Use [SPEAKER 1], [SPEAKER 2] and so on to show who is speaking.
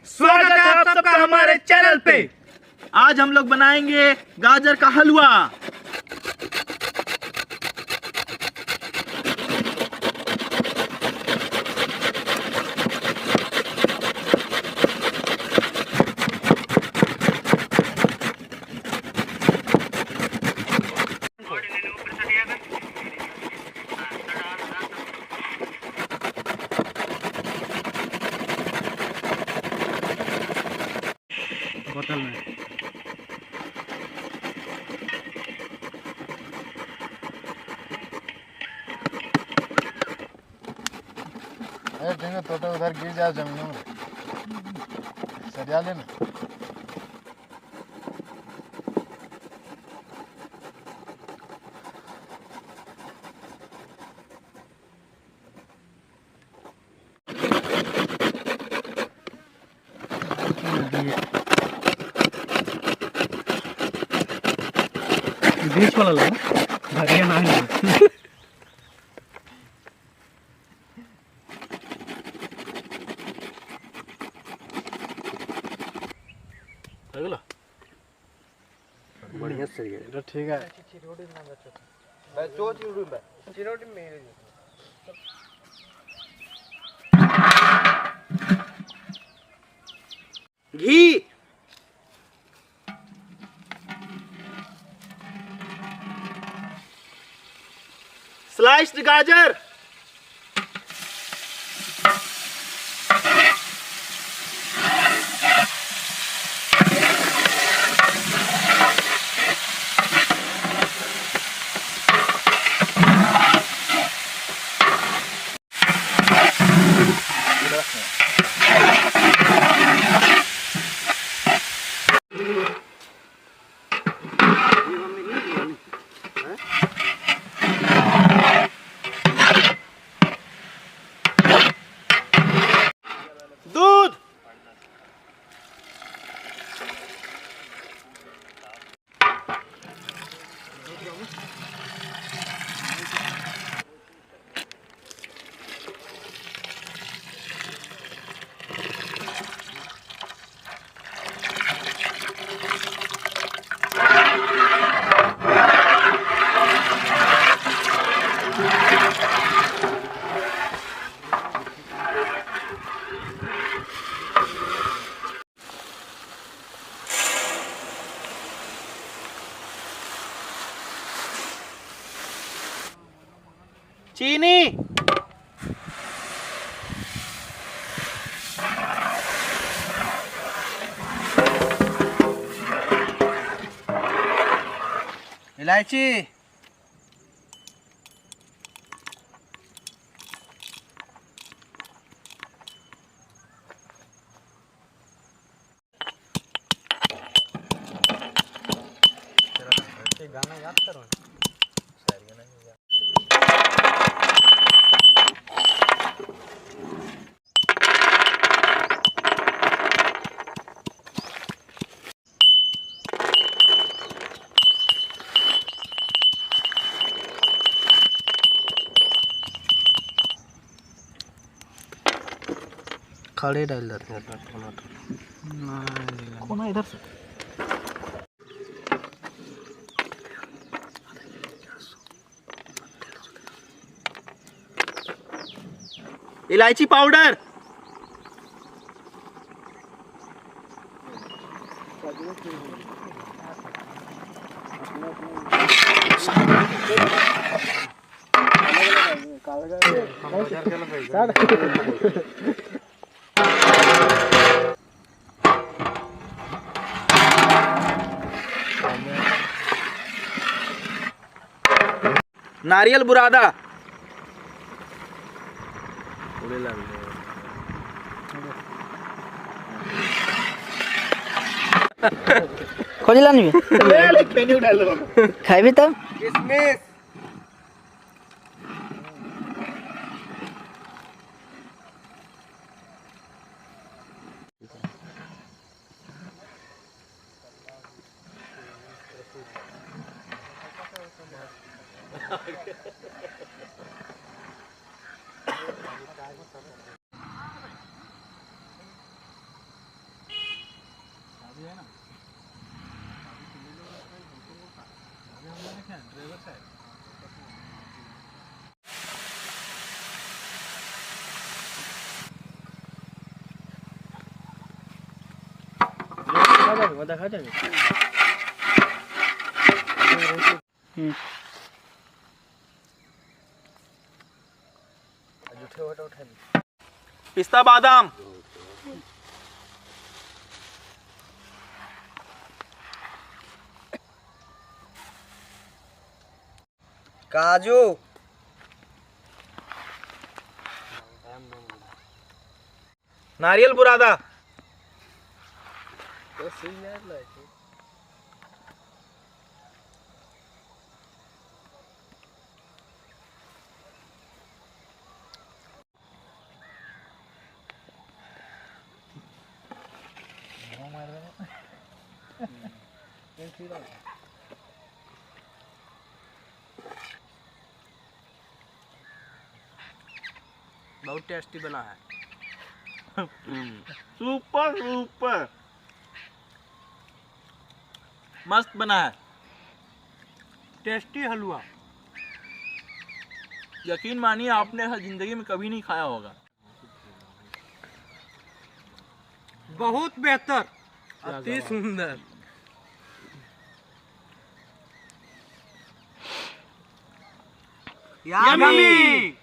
[SPEAKER 1] स्वागत है आप सबका हमारे चैनल पे। आज हम लोग बनाएंगे गाजर का हलवा। बोतल में
[SPEAKER 2] तो उधर गिर जाए जमीन में सरिया लेना।
[SPEAKER 1] बीच वाला लो भरिया ना है। बढ़िया सही है तो ठीक है। चिरोटी ना बच्चों मैं जो चिरोटी में चिरोटी मेरे घी स्लाइस्ड गाजर दूध चीनी इलायची गाना याद करो। खड़े डाल देते हैं टमाटर कोना इधर से इलायची पाउडर नारियल बुरादा
[SPEAKER 3] खोजी लानी भी खाई भी तब
[SPEAKER 1] किसमिस দেখা যাবে
[SPEAKER 2] पिस्ता बादाम
[SPEAKER 1] काजू
[SPEAKER 2] नारियल बुरादा
[SPEAKER 1] बहुत टेस्टी बना है।
[SPEAKER 2] सुपर सुपर मस्त बना है।
[SPEAKER 1] टेस्टी हलवा,
[SPEAKER 2] यकीन मानिए आपने ऐसा जिंदगी में कभी नहीं खाया होगा।
[SPEAKER 1] बहुत बेहतर, अति सुंदर।
[SPEAKER 2] यम्मी।